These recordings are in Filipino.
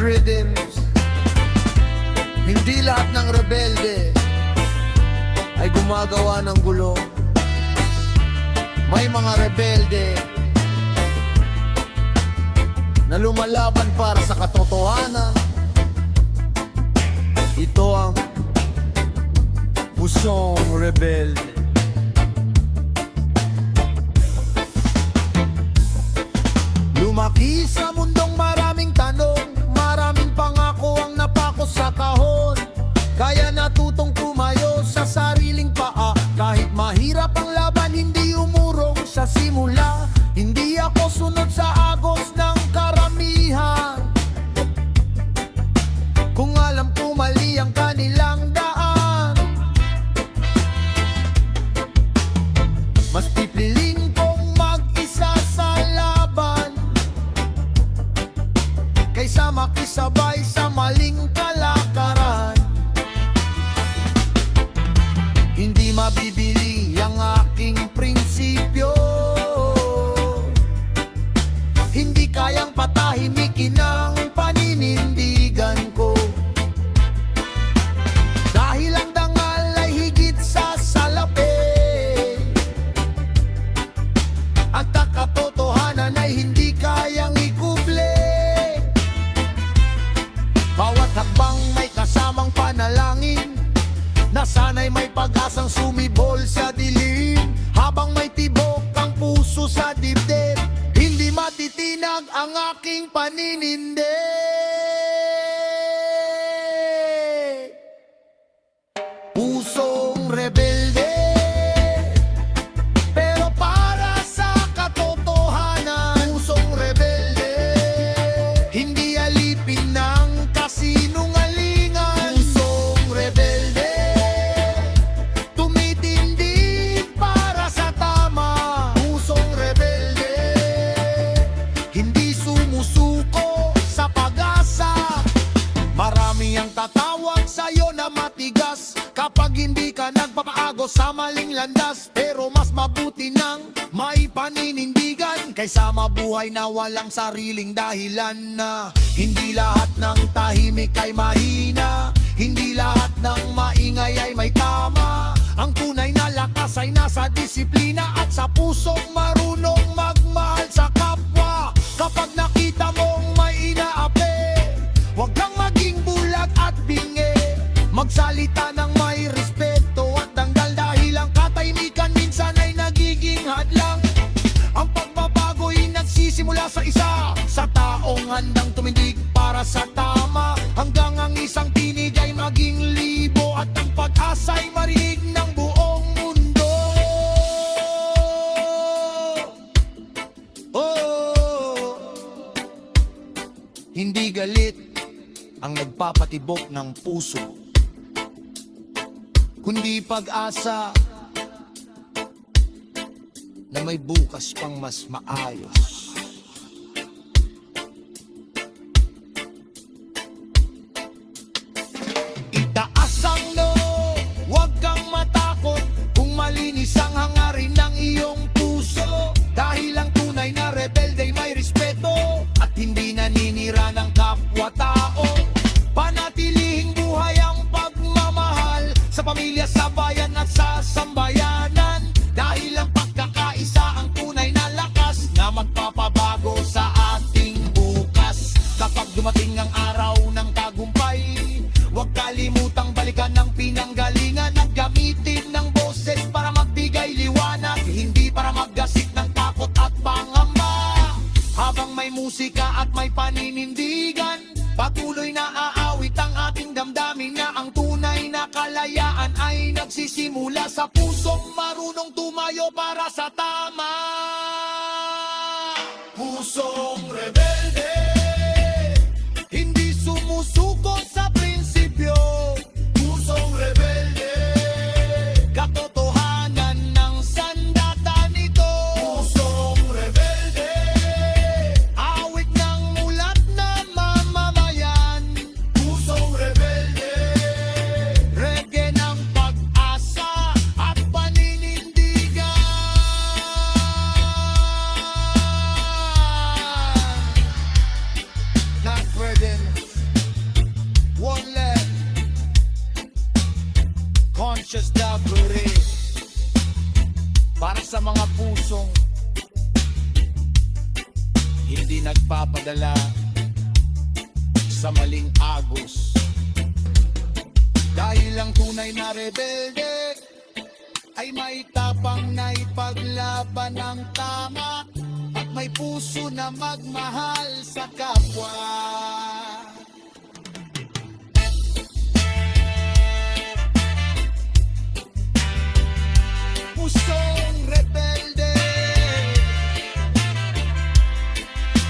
rhythms. Hindi lahat ng rebelde ay gumagawa ng gulo. May mga rebelde na lumalaban para sa katotohanan. Ito ang pusong rebelde. Lumaki sa mundong maraming tanong, maraming pangako ang napako sa kahon. Kaya natutong tumayo sa sariling paa. Kahit mahirap ang laban, hindi umurong sa simula. Hindi ako sunod sa agos ng karamihan. Kung alam ko mali ang kanilang daan, mas pipiliin kong mag-isa sa laban kaysa makisabay sa maling kalakaran. Hindi mabibili ang aking prinsipyo, hindi kayang patahimikin ang paninindigan ko. Dahil ang dangal ay higit sa salapi, at ang katotohanan ay hindi kayang ikuble. Bawat hakbang may kasamang panalangin, na sana'y may pag-asang sumibol sa dilim. Habang may tibok ang puso sa dibdib, hindi matitinag ang aking paninindig. Pusong rebelde, pero para sa katotohanan. Pusong rebelde, hindi alipin ng kasinungalingan. Pusong rebelde, tumitindig para sa tama. Pusong rebelde, hindi sumusuko sa pag-asa. Marami ang tatawag sa'yo na matigas kapag hindi ka nagpapaago sa maling landas. Pero mas mabuti nang may paninindigan kaysa mabuhay na walang sariling dahilan. Na hindi lahat ng tahimik ay mahina, hindi lahat ng maingay ay may tama. Ang tunay na lakas ay nasa disiplina at sa pusong marunong magmahal sa kapwa. Kapag nakita mong may inaapi, huwag kang maging bulag at bingi. Magsalita ng may respeto at dangdal, dahil ang katahimikan minsan ay nagiging hadlang. Ang pagbabago'y nagsisimula sa isa, sa taong handang tumindig para sa tama. Hanggang ang isang tinig ay maging libo, at ang pag-asa'y marinig ng buong mundo. Oh, hindi galit ang nagpapatibok ng puso, kundi pag-asa na may bukas pang mas maayos. Itaas ang noo, huwag kang matakot kung malinis ang hangarin ng iyong puso. Dahil ang tunay na rebelde may respeto at hindi naninira ng kapwa-tao. Panatilihing buhay ang pagmamahal sa pamilya, sa bayan at sa sambayanan. Dahil ang pagkakaisa ang tunay na lakas na magpapabago sa ating bukas. Kapag dumating ang araw ng tagumpay, huwag kalimutang balikan ng pinanggalingan at gamitin ng boses para magbigay liwanag, hindi para maggasik ng takot at pangamba. Habang may musika at may paninindigan, patuloy na aawit ang ating damdamin, na ang tunay na kalayaan ay nagsisimula sa pusong marunong tumayo para sa tama. Pusong rebelde, hindi sumusuko sa prinsipyo. Pusong rebelde, katotohanan ng sandata nito. Pusong rebelde, awit ng mulat na mamamayan. Pusong rebelde, reggae ng pag-asa at paninindigan. Conscious Daguri para sa mga pusong hindi nagpapadala sa maling agos. Dahil ang tunay na rebelde ay may tapang na ipaglaban ng tama at may puso na magmahal sa kapwa. Pusong rebelde.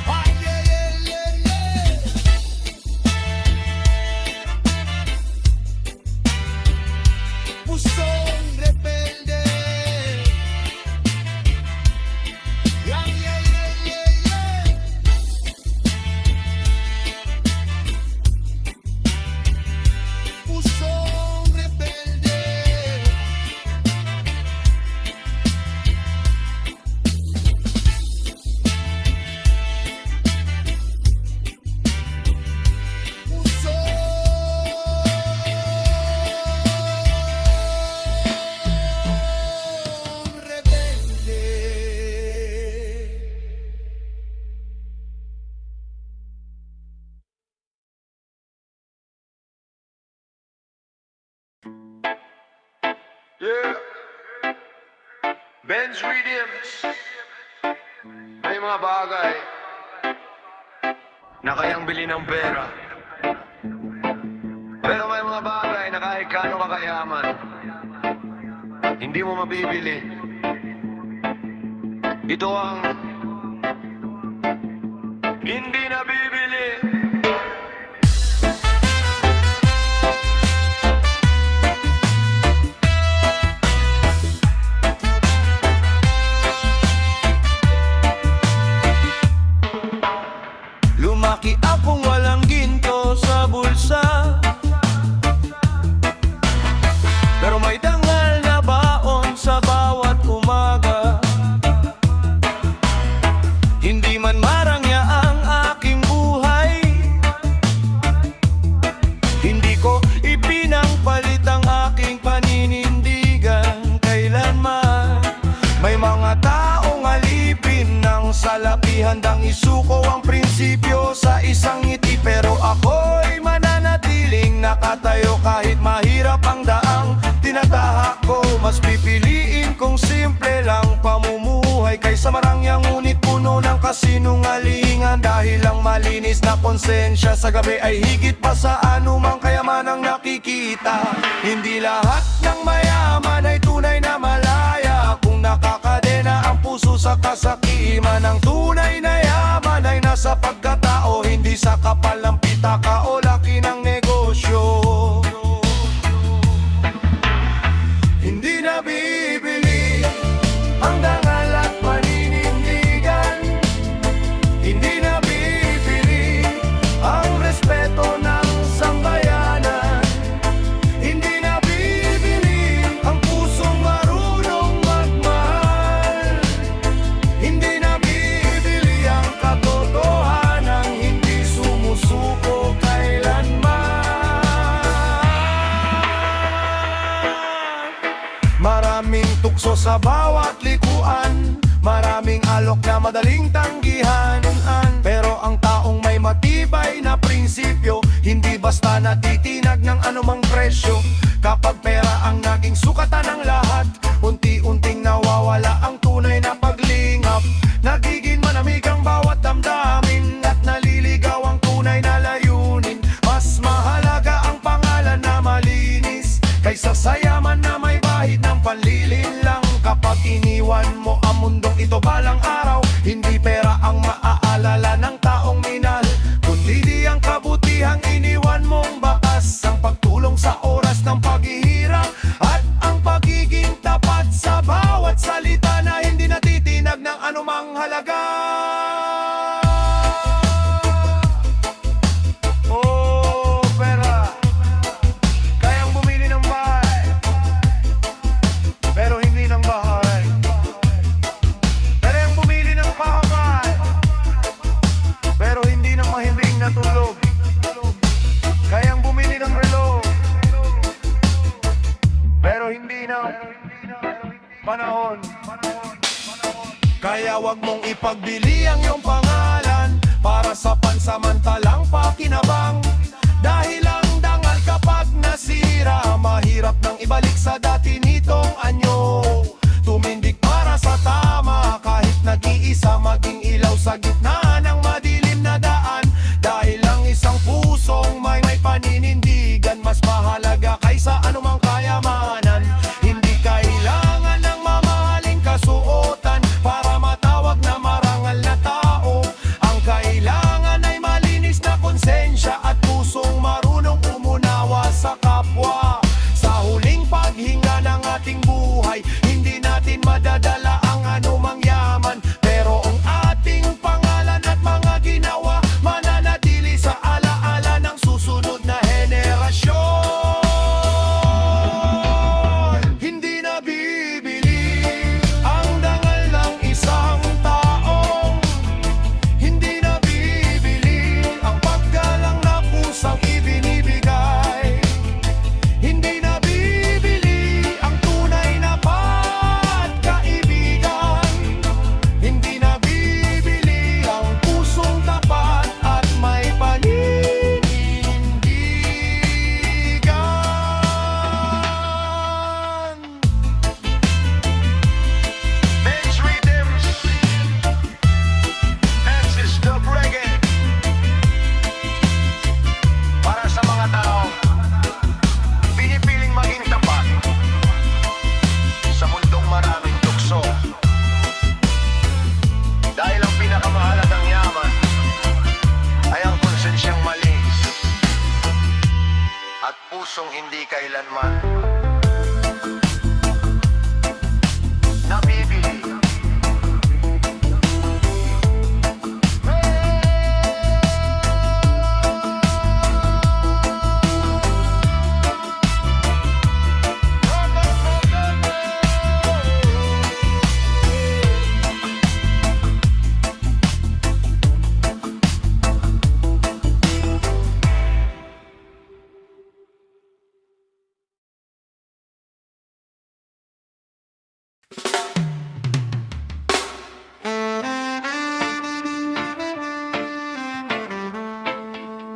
Ay, yeah, yeah, yeah, yeah. Pusong rebelde. Yeah, yeah, yeah, yeah, yeah. Pusong rebelde. Yeah. Benz Rhythms. May mga bagay na kayang bili ng pera. Pero may mga bagay na kahit gaano ka kayaman, hindi mo mabibili. Ito ang hindi nabibili. Lumaki akong walang ginto sa bulsa, pero may dangal na baon sa bawat umaga. Hindi man marangya ang aking buhay, hindi ko ipinangpalit ang aking paninindigan kailanman. May mga taong alipin ng salapi, handang isuko ang prinsipyo sa isang ngiti. Pero ako'y mananatiling nakatayo kahit mahirap ang daang tinatahak ko. Mas pipiliin kong simple lang pamumuhay kaysa marangyang ngunit puno ng kasinungalingan. Dahil ang malinis na konsensya sa gabi ay higit pa sa anumang kayamanang nakikita. Hindi lahat ng mayaman ay tunay na malaya kung nakakadena ang puso sa kasakiman. Ang tunay na yaman ay nasa pagkatao, hindi sa kapal ng pitaka o laki ng negosyo. Hindi nabibili ang dangal at paninindigan. Hindi nabibili ang respeto ng sambayanan. Hindi nabibili ang pusong marunong magmahal. Hindi nabibili ang katotohanan, hindi sumusuko kailanman. Maraming tukso sa bawat likuan, maraming alok na madaling tanggihan. Pero ang taong may matibay na prinsipyo, hindi basta natitinag ng anumang presyo. Kapag pera ang naging sukatan ng lahat, unti-unting nawawala ang tunay na paglingap. Nagiging manamig ang bawat damdamin at naliligaw ang tunay na layunin. Mas mahalaga ang pangalan na malinis kaysa sa yaman na may bahid ng panlilinlang. Kapag iniwan mo ang mundong ito balang araw, hindi pera ang maaalala ng taong minahal, kundi di ang kabutihang iniwan mong bakas. Ang pagtulong sa oras ng ipagbili ang iyong pangalan para sa pansamantalang pakinabang. Dahil ang dangal kapag nasira, mahirap nang ibalik sa dati nitong anyo. Tumindig para sa tama, kahit nag-iisa, maging ilaw sa gitna ng madilim na daan. Dahil ang isang pusong may paninindigan, mas mahalaga kaysa anumang kayamanan. Hindi kailangan ng mamahaling kasuotan para matawag na marangal na tao. Ang kailangan ay malinis na konsensya at pusong marunong umunawa sa kapwa. Sa huling paghinga ng ating buhay, hindi natin madadala ang anumang yaman, pero ang ating pangalan at mga ginawa mananatili sa alaala ng susunod na henerasyon. Hindi na bibili ang dangal ng isang tao. Hindi na bibili ang paggalang na pusang ibinibigay. Hindi na bibili ang tunay na pagkaibigan. Hindi na bibili ang pusong tapat at may paninindigan. Men's rhythms and system reggae. Para sa mga tao pinipiling maging tapat sa mundong maraming tukso. Dahil ang pinakamahalagang yaman ay ang konsensyang malinis at pusong hindi kailanman nabibili.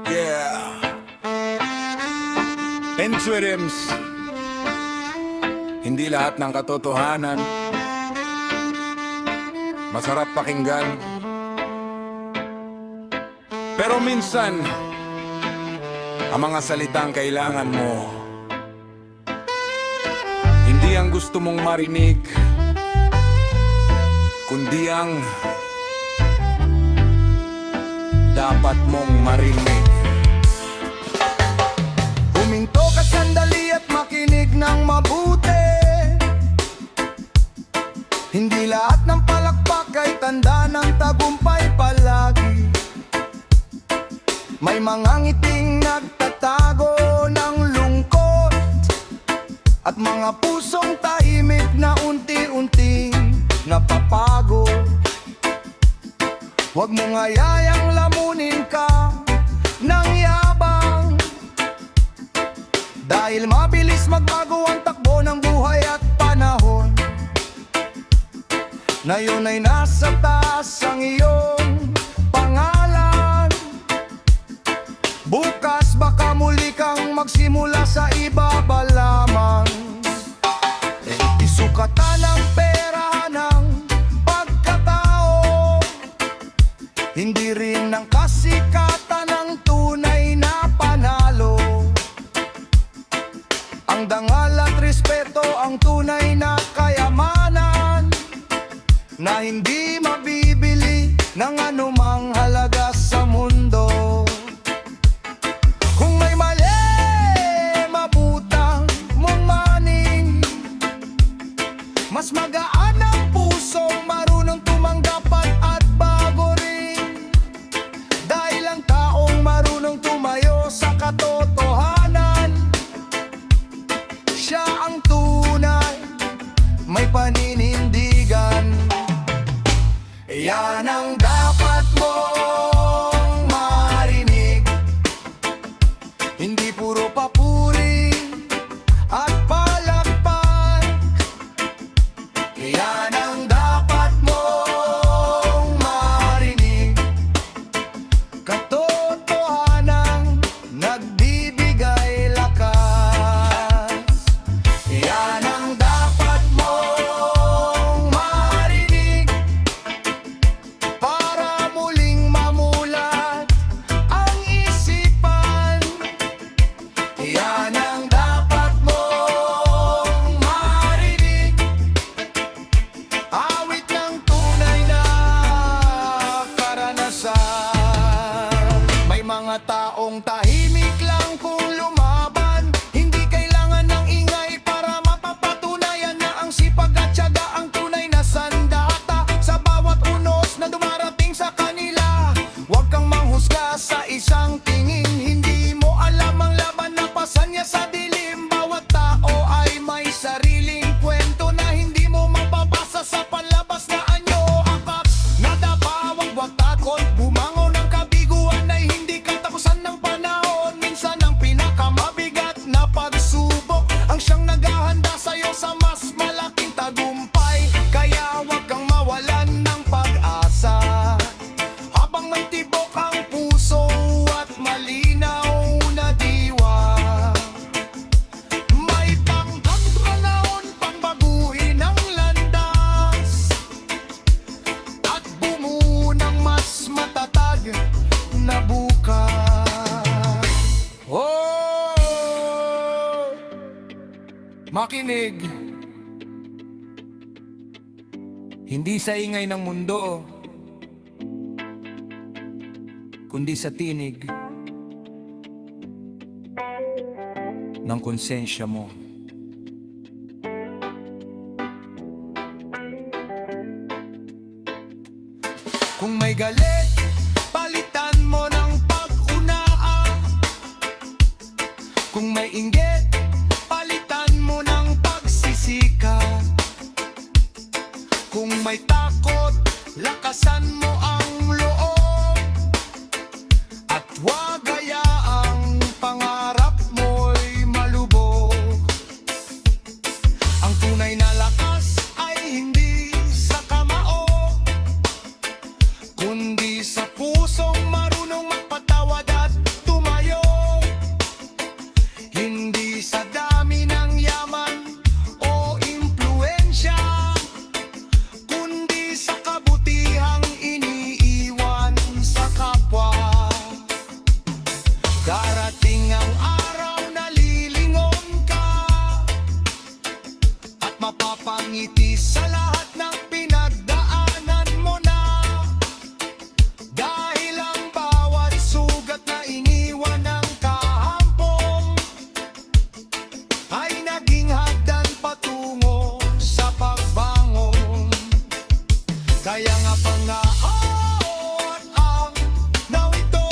Yeah. Rhythms. Hindi lahat ng katotohanan masarap pakinggan. Pero minsan, ang mga salitang kailangan mo, hindi ang gusto mong marinig, kundi ang dapat mong marinig. Huminto ka sandali at makinig ng mabuti. Hindi lahat ng palakpak ay tanda ng tagumpay palagi. May mga ngiting nagtatago ng lungkot at mga pusong tahimik na unti-unting napapagod. Huwag mong hayayang lamunin ka ng yabang, dahil mabilis magbago ang takbo ng buhay at panahon. Na yun ay nasa taas ang iyong pangalan. Bukas baka muli kang magsimula sa ibaba lamang. Isukatan ang pera ng pagkatao, hindi rin ang kasikatan ng tunay na panalo. Ang dangal at respeto ang tunay na kayamanan, na hindi mabibili ng anumang halaga sa mundo. Kung may mali, mabutang mong maning, mas magaan ang pusong marunong tumanggap at bago rin. Dahil ang taong marunong tumayo sa katotohanan, siya ang tunay may paninindigan. Yan ang dapat mong marinig, hindi puro papuri at palakpak. Yan ang dapat mong makinig. Hindi sa ingay ng mundo, kundi sa tinig ng konsensya mo. Kung may galit, palitan mo ng pag-unaan. Kung may inggit, palitan mo ng pagsisikat. Kung may takot, lakasan mo ang loob. At huwag hayaang pangarap mo'y malubog. Ang tunay na lakas ay hindi sa kamao, kundi sa pusong marunong magpatawad at tumayo. Hindi sa dami ng yaman o impluensya, kundi sa kabutihang iniiwan sa kapwa. Darating ang araw na lilingon ka at mapapangiti sa lahat ng pinagdaanan mo na. Dahil ang bawat sugat na iniwan ng kahampong ay naging hagdan patungo sa pagbangon. Kaya nga pangaon ang nawito,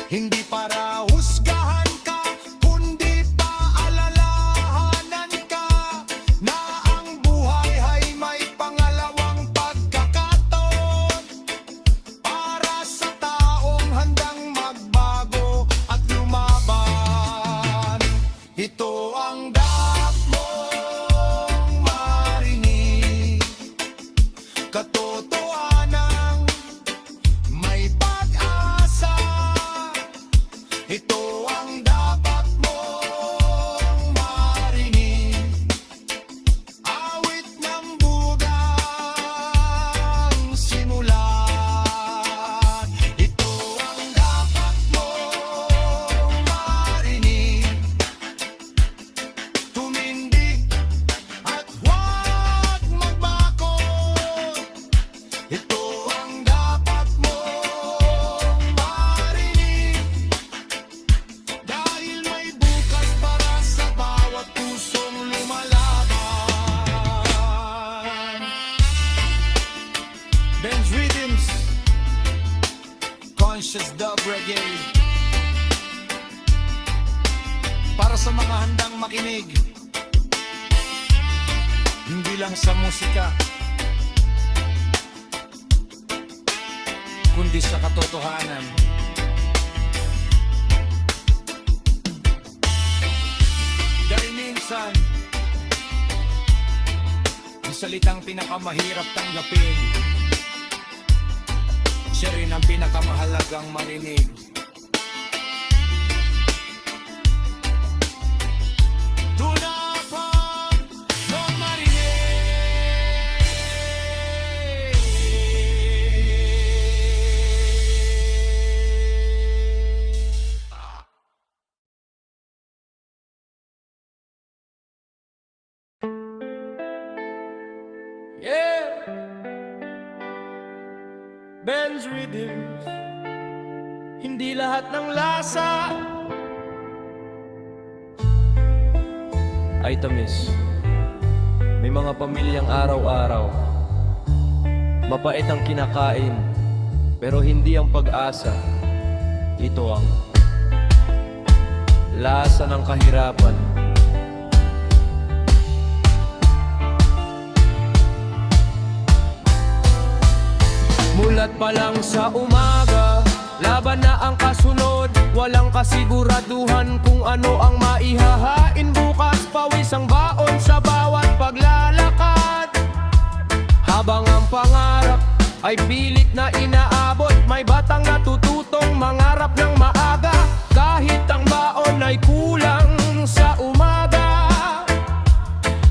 hindi para husgahan ka, kundi paalalahanan ka na ang buhay ay may pangalawang pagkakataon para sa taong handang magbago at lumaban. Ito ang dapat mong marinig, katotohanang may pag-asa. Ito ang dapat mong marinig, awit ng bugang simulan. Ito ang dapat mong marinig, tumindig at huwag magbakot. Ito ang dapat mong marinig, dahil may bukas para sa bawat pusong lumalaban. Ben's Rhythms, Conscious Dub Reggae, para sa mga handang makinig, hindi lang sa musika, kundi sa katotohanan. Dahil minsan, ang salitang pinakamahirap tanggapin, siya rin ang pinakamahalagang marinig. Tunapan ng marinig. Yeah, Ben's Rhythms, hindi lahat ng lasa ay tamis. May mga pamilyang araw-araw mapait ang kinakain, pero hindi ang pag-asa. Ito ang lasa ng kahirapan. Mulat pa lang sa umaga, laban na ang kasunod. Walang kasiguraduhan kung ano ang maihahain bukas. Pawis ang baon sa bawat paglalakad, habang ang pangarap ay pilit na inaabot. May batang natututong mangarap ng maaga, kahit ang baon ay kulang sa umaga.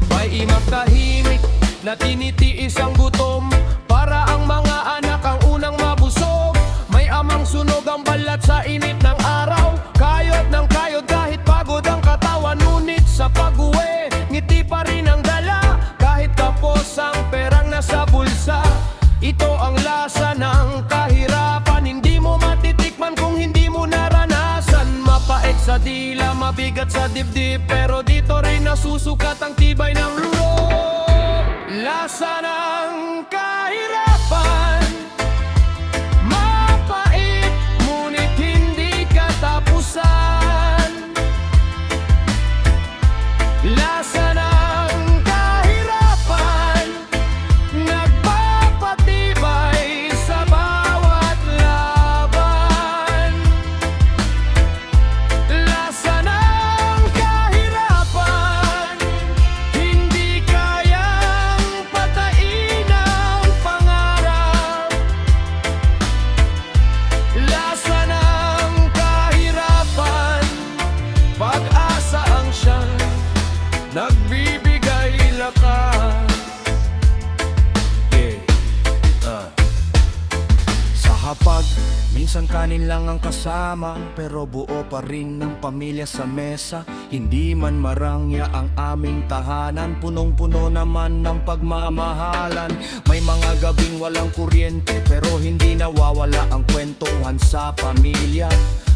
May imang tahimik na tinitiis ang gutom, para ang mga anak ang unang mabusog. May amang sunog ang balat sa init ng araw, kayod ng kayod kahit pagod ang katawan. Ngunit sa sa dila, mabigat sa dibdib, pero dito rin nasusukat ang tibay ng loob. Lasa ng kahirapan, mapait, ngunit hindi katapusan. Lasa ng kahirapan, nagpapatibay sa bawat laban. Lasa ng kahirapan, hindi kayang patain ang pangarap. Lasa ng kahirapan, pag-asa ang siyang nagbibigay lakas. Sa hapag, minsan kanin lang ang kasama, pero buo pa rin ng pamilya sa mesa. Hindi man marangya ang aming tahanan, punong-puno naman ng pagmamahalan. May mga gabing walang kuryente, pero hindi nawawala ang kwentuhan sa pamilya.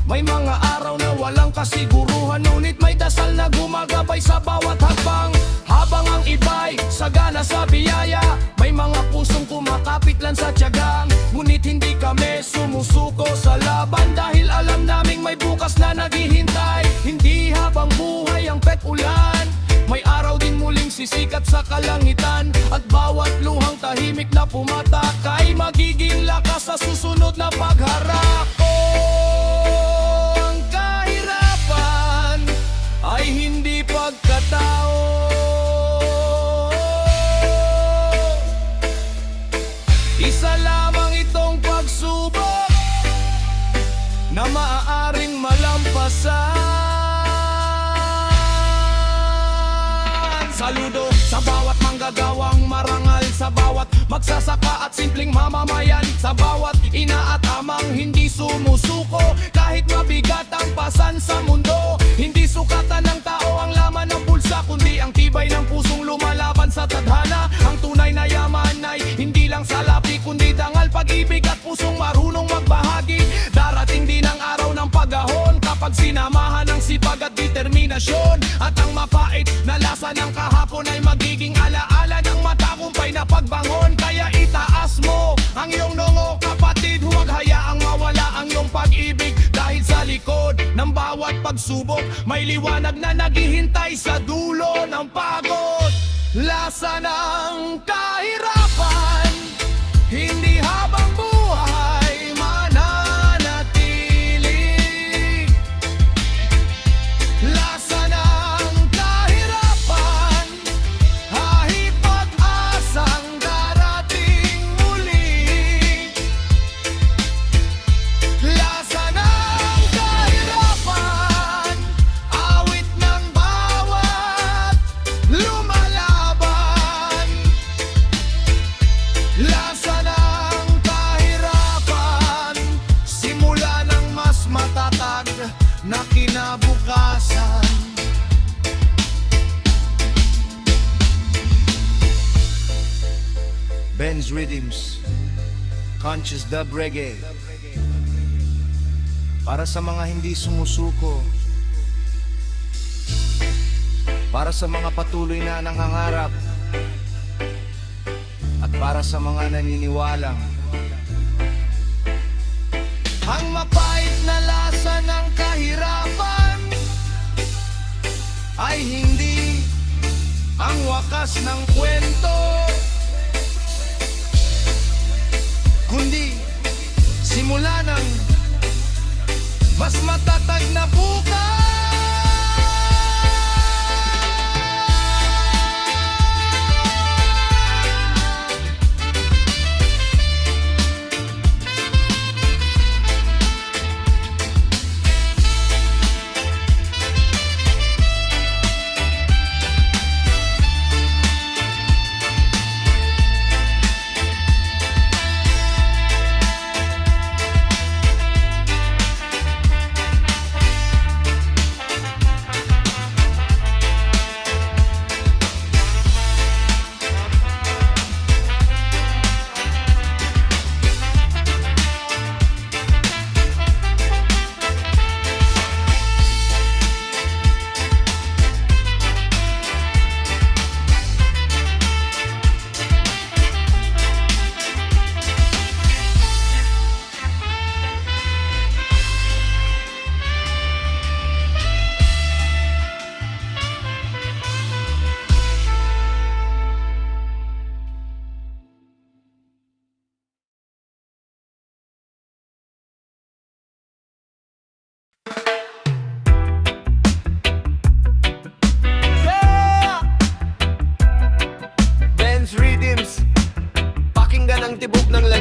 May mga araw na walang kasiguruhan, ngunit may dasal na gumagabay sa bawat hakbang. Habang ang iba'y sagana sa biyaya, may mga pusong kumakapit lang sa tiyagang. Ngunit hindi kami sumusuko sa laban, dahil alam naming may bukas na naghihintay. Hindi habang buhay ang pek-ulan, may araw din muling sisikat sa kalangitan. At bawat luhang tahimik na pumatak ay magiging lakas sa susunod na pagharap. Ang kahirapan ay hindi pagkatao. Isa lamang itong pagsubok na maaaring malampasan. Saludo sa bawat manggagawang marangal, sa bawat magsasaka at simpleng mamamayan, sa bawat ina at amang hindi sumusuko kahit mabigat ang pasan sa mundo. Hindi sukatan ng tao ang laman ng bulsa, kundi ang tibay ng pusong lumalaban sa tadhana. Ang tunay na yaman ay hindi lang salapi, kundi dangal, pag-ibig at pusong marunong magbahagi. Darating din ang araw ng pag-ahon, kapag sinamahan ng sipag at determinasyon. At ang mapait na lasa ng kahapon ay magiging alaala ng matagumpay na pagbangon. Kaya itaas mo ang iyong noo, kapatid, huwag hayaang mawala ang iyong pag-ibig. Dahil sa likod ng bawat pagsubok, may liwanag na naghihintay sa dulo ng pagod. Lasa ng kahirapan, hindi habang buhay mananatili. Lasa ng kahirapan, kahit pag-asang darating muli. Lasa ng kahirapan, awit ng bawat lumalaban. Lasa ng kahirapan, simula ng mas matatag na kinabukasan. Ben's Rhythms, Conscious Dub Reggae. Para sa mga hindi sumusuko, para sa mga patuloy na nangangarap, at para sa mga naniniwalang ang mapait na lasa ng kahirapan ay hindi ang wakas ng kwento, kundi simula ng mas matatag na bukas.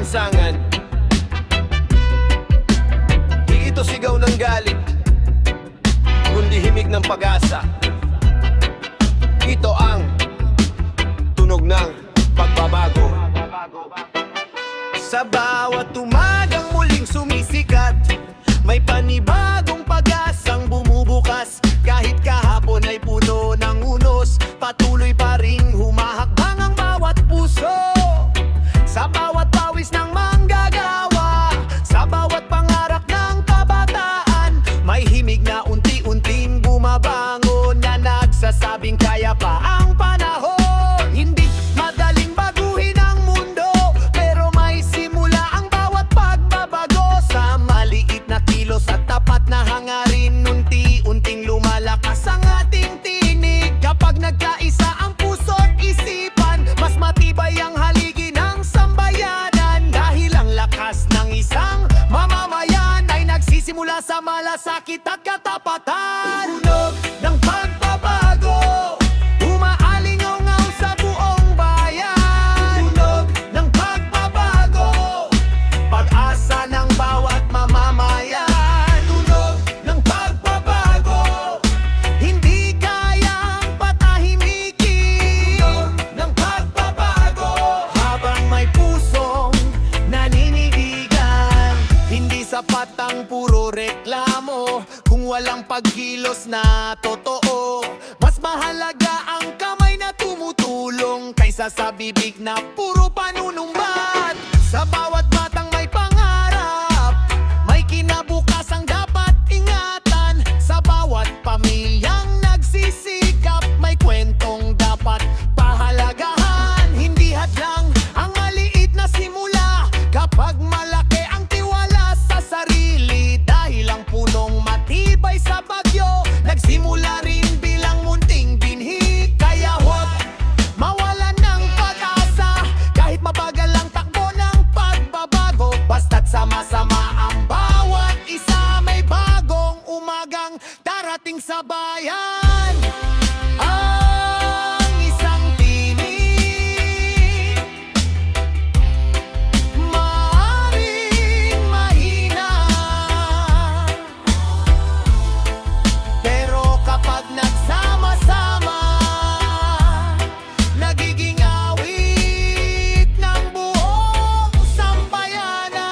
lansangan. Di ito sigaw ng galit, kundi himig ng pag-asa. Ito ang tunog ng pagbabago. Sa bawat umagang muling sumisikat, may panibagong pag-asang bumubukas. Kahit kahapon ay puno ng unos, patuloy pa ring humahakbang ang bawat puso. Sa bawat pawis ng manggagawa, sa bawat pangarap ng kabataan, may himig na unti-unting bumabangon, na nagsasabing kaya pa ang panahon. Hindi madaling baguhin ang mundo, pero may simula ang bawat pagbabago. Sa maliit na kilos at tapat na hangarin, unti-unting lumalakas ang ating tinig. Kapag nagkaisa ang puso't isipan, mas matibay ang haligi ng sambayanan. Dahil ang lakas ng isang mamamayan ay nagsisimula sa malasakit at katapatan. Tunog ng pagbabago, umaalingaw-ngaw sa buong bayan. Tunog ng pagbabago, pag-asa ng bawat mamamayan. Tunog ng pagbabago, hindi kayang patahimikin. Tunog ng pagbabago, habang may pusong naninitigan. Hindi sapat ang puro reklamo kung walang pagkilos na totoo. Mas mahalaga ang kamay na tumutulong kaysa sa bibig na puro panunumbat. Sa bawat batang may pangarap, may kinabukasang dapat ingatan. Sa bawat pamilyang nagsisikap, may kwentong dapat pahalagahan. Hindi hadlang ang maliit na simula kapag malaki ang tiwala sa sarili. Dahil ang punong matibay sa bagyo, nagsimula rin bilang munting binhi. Kaya huwag mawalan ng pag-asa, kahit mabagal ang takbo ng pagbabago. Basta't sama-sama ang bawat isa, may bagong umagang darating sa bayan. Ang isang tinig, maaaring mahina, pero kapag nagsama-sama, nagiging awit ng buong sambayanan.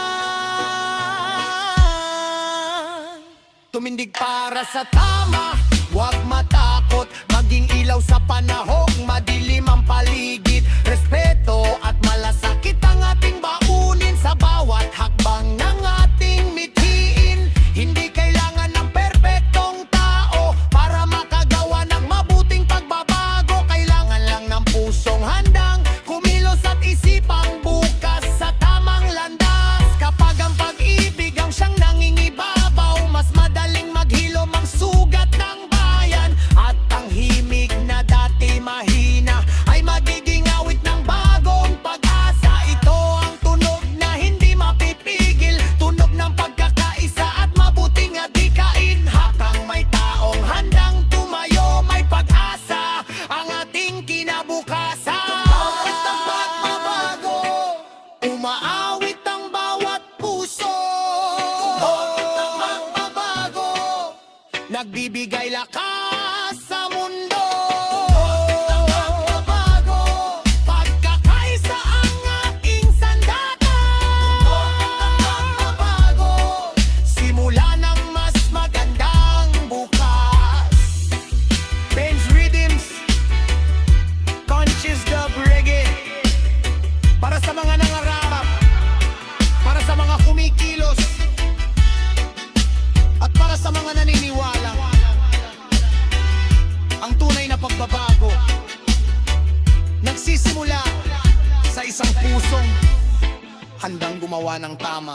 Tumindig para sa tama, huwag matakot, maging ilaw sa panahong madilim ang paligid. Respeto at malasakit ang ating baunin sa bawat hakbang ng ating mithiin. Hindi kailangan ng perpektong tao para makagawa ng mabuting pagbabago. Kailangan lang ng pusong handang kumilos at isipang bukas sa tamang landas. Kapag ang pag-ibig ang siyang nangingibabaw, mas madaling maghilom ang sugat ng bayan. At ang himig na dati mahina ay magiging awit ng bagong pag-asa. Ito ang tunog na hindi mapipigil, tunog ng pagkakaisa at mabuting adikain. Habang may taong handang tumayo, may pag-asa ang ating kinabukasan. Awit ang pagbabago, umaawit ang bawat puso. Awit ang pagbabago, nagbibigay lakas sa mundo. Awit ang pagbabago, pagkakaisa ang ating sandata. Awit ang pagbabago, simula ng mas magandang bukas. Ben's Rhythms, Conscious Dub Reggae, para sa mga nangarap, para sa mga kumikilos, at para sa mga naniniwala. Ang tunay na pagbabago nagsisimula sa isang pusong handang gumawa ng tama.